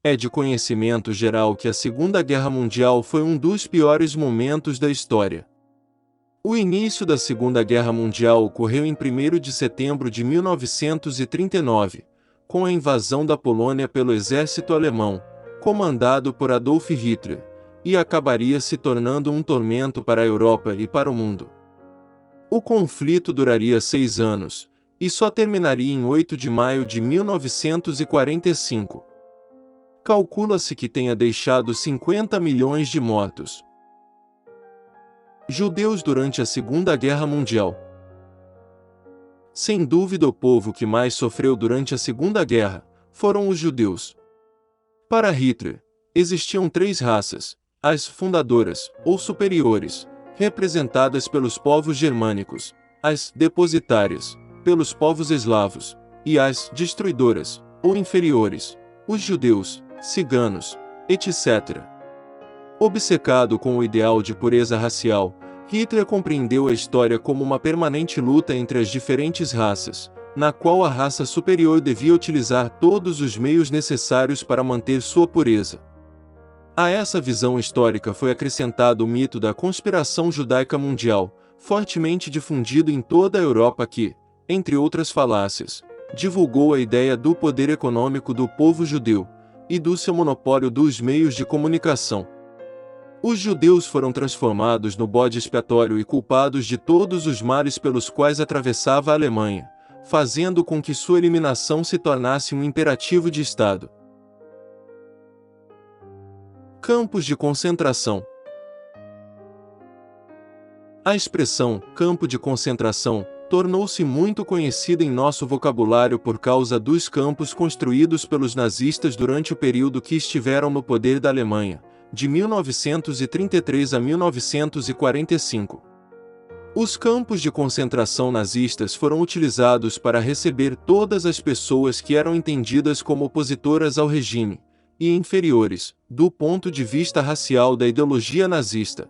É de conhecimento geral que a Segunda Guerra Mundial foi um dos piores momentos da história. O início da Segunda Guerra Mundial ocorreu em 1º de setembro de 1939, com a invasão da Polônia pelo exército alemão, comandado por Adolf Hitler, e acabaria se tornando um tormento para a Europa e para o mundo. O conflito duraria 6 anos, e só terminaria em 8 de maio de 1945. Calcula-se que tenha deixado 50 milhões de mortos. Judeus durante a Segunda Guerra Mundial. Sem dúvida, o povo que mais sofreu durante a Segunda Guerra foram os judeus. Para Hitler, existiam 3 raças: as fundadoras, ou superiores, representadas pelos povos germânicos; as depositárias, pelos povos eslavos; e as destruidoras, ou inferiores, os judeus, ciganos, etc. Obcecado com o ideal de pureza racial, Hitler compreendeu a história como uma permanente luta entre as diferentes raças, na qual a raça superior devia utilizar todos os meios necessários para manter sua pureza. A essa visão histórica foi acrescentado o mito da conspiração judaica mundial, fortemente difundido em toda a Europa que, entre outras falácias, divulgou a ideia do poder econômico do povo judeu e do seu monopólio dos meios de comunicação. Os judeus foram transformados no bode expiatório e culpados de todos os males pelos quais atravessava a Alemanha, fazendo com que sua eliminação se tornasse um imperativo de Estado. Campos de concentração. A expressão campo de concentração tornou-se muito conhecida em nosso vocabulário por causa dos campos construídos pelos nazistas durante o período que estiveram no poder da Alemanha, de 1933 a 1945. Os campos de concentração nazistas foram utilizados para receber todas as pessoas que eram entendidas como opositoras ao regime, e inferiores, do ponto de vista racial da ideologia nazista.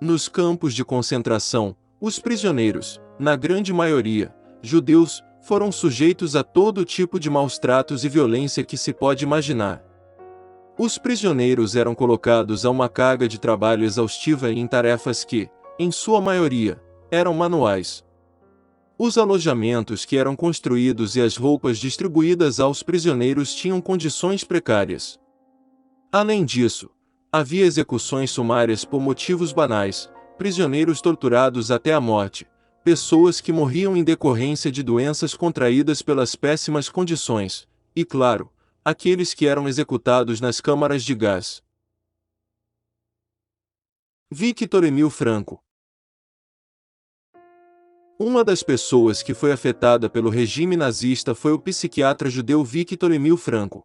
Nos campos de concentração, os prisioneiros, na grande maioria, judeus, foram sujeitos a todo tipo de maus-tratos e violência que se pode imaginar. Os prisioneiros eram colocados a uma carga de trabalho exaustiva e em tarefas que, em sua maioria, eram manuais. Os alojamentos que eram construídos e as roupas distribuídas aos prisioneiros tinham condições precárias. Além disso, havia execuções sumárias por motivos banais, prisioneiros torturados até a morte, pessoas que morriam em decorrência de doenças contraídas pelas péssimas condições, e, claro, aqueles que eram executados nas câmaras de gás. Victor Emil Franco. Uma das pessoas que foi afetada pelo regime nazista foi o psiquiatra judeu Victor Emil Franco.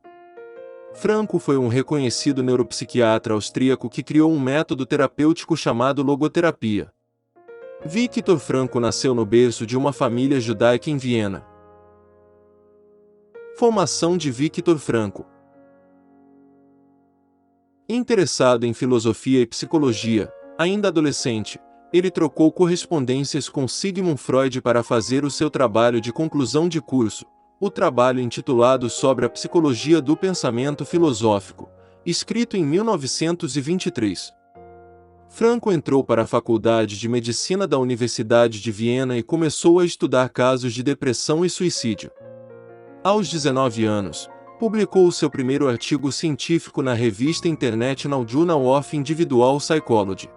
Franco foi um reconhecido neuropsiquiatra austríaco que criou um método terapêutico chamado logoterapia. Victor Franco nasceu no berço de uma família judaica em Viena. Formação de Victor Franco. Interessado em filosofia e psicologia, ainda adolescente, ele trocou correspondências com Sigmund Freud para fazer o seu trabalho de conclusão de curso, o trabalho intitulado Sobre a Psicologia do Pensamento Filosófico, escrito em 1923. Franco entrou para a Faculdade de Medicina da Universidade de Viena e começou a estudar casos de depressão e suicídio. Aos 19 anos, publicou seu primeiro artigo científico na revista International Journal of Individual Psychology.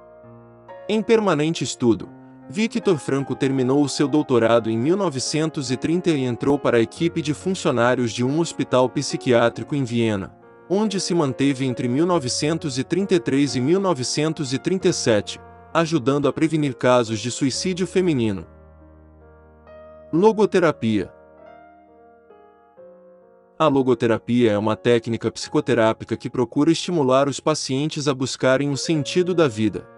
Em permanente estudo, Victor Franco terminou o seu doutorado em 1930 e entrou para a equipe de funcionários de um hospital psiquiátrico em Viena, onde se manteve entre 1933 e 1937, ajudando a prevenir casos de suicídio feminino. Logoterapia. A logoterapia é uma técnica psicoterápica que procura estimular os pacientes a buscarem o sentido da vida.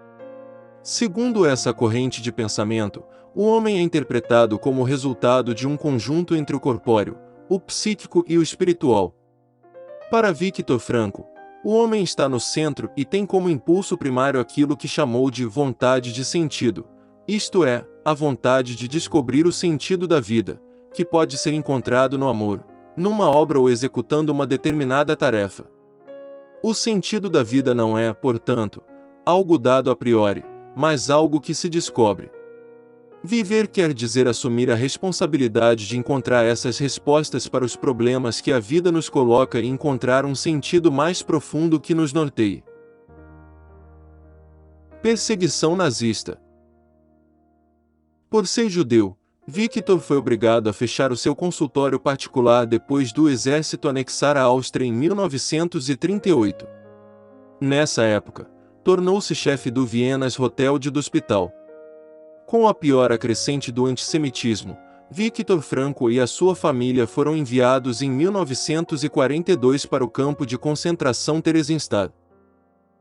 Segundo essa corrente de pensamento, o homem é interpretado como o resultado de um conjunto entre o corpóreo, o psíquico e o espiritual. Para Victor Franco, o homem está no centro e tem como impulso primário aquilo que chamou de vontade de sentido, isto é, a vontade de descobrir o sentido da vida, que pode ser encontrado no amor, numa obra ou executando uma determinada tarefa. O sentido da vida não é, portanto, algo dado a priori, mas algo que se descobre. Viver quer dizer assumir a responsabilidade de encontrar essas respostas para os problemas que a vida nos coloca e encontrar um sentido mais profundo que nos norteie. Perseguição nazista. Por ser judeu, Victor foi obrigado a fechar o seu consultório particular depois do exército anexar a Áustria em 1938. Nessa época, tornou-se chefe do Vienna's Hotel de do Hospital. Com a piora crescente do antissemitismo, Victor Frankl e a sua família foram enviados em 1942 para o campo de concentração Theresienstadt.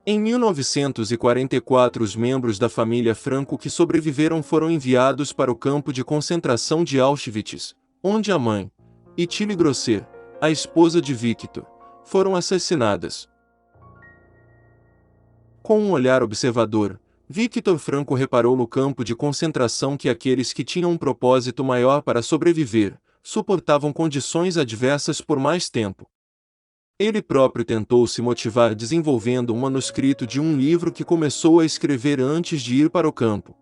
Em 1944, os membros da família Frankl que sobreviveram foram enviados para o campo de concentração de Auschwitz, onde a mãe, e Tilly Grosser, a esposa de Victor, foram assassinadas. Com um olhar observador, Victor Frankl reparou no campo de concentração que aqueles que tinham um propósito maior para sobreviver, suportavam condições adversas por mais tempo. Ele próprio tentou se motivar desenvolvendo um manuscrito de um livro que começou a escrever antes de ir para o campo.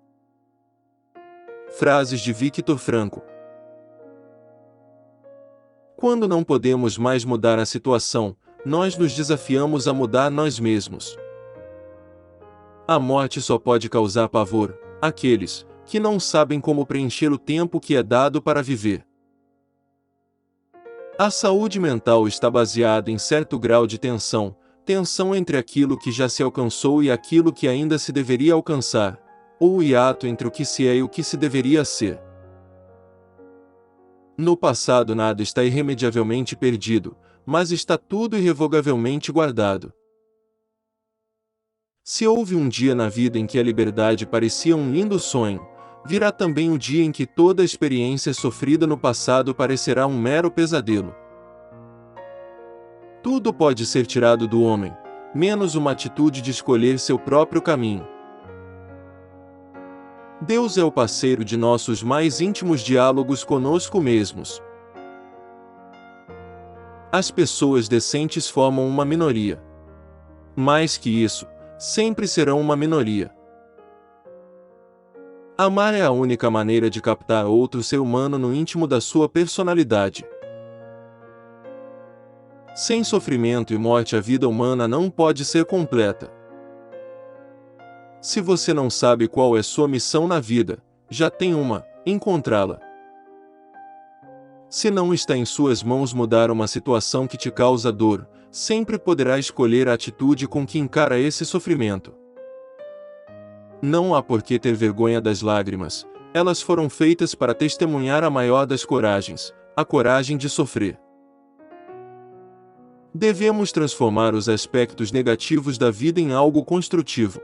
Frases de Victor Frankl. Quando não podemos mais mudar a situação, nós nos desafiamos a mudar nós mesmos. A morte só pode causar pavor àqueles que não sabem como preencher o tempo que é dado para viver. A saúde mental está baseada em certo grau de tensão entre aquilo que já se alcançou e aquilo que ainda se deveria alcançar, ou o hiato entre o que se é e o que se deveria ser. No passado nada está irremediavelmente perdido, mas está tudo irrevogavelmente guardado. Se houve um dia na vida em que a liberdade parecia um lindo sonho, virá também o dia em que toda a experiência sofrida no passado parecerá um mero pesadelo. Tudo pode ser tirado do homem, menos uma atitude de escolher seu próprio caminho. Deus é o parceiro de nossos mais íntimos diálogos conosco mesmos. As pessoas decentes formam uma minoria. Mais que isso, sempre serão uma minoria. Amar é a única maneira de captar outro ser humano no íntimo da sua personalidade. Sem sofrimento e morte a vida humana não pode ser completa. Se você não sabe qual é sua missão na vida, já tem uma: encontrá-la. Se não está em suas mãos mudar uma situação que te causa dor, sempre poderá escolher a atitude com que encara esse sofrimento. Não há por que ter vergonha das lágrimas, elas foram feitas para testemunhar a maior das coragens, a coragem de sofrer. Devemos transformar os aspectos negativos da vida em algo construtivo.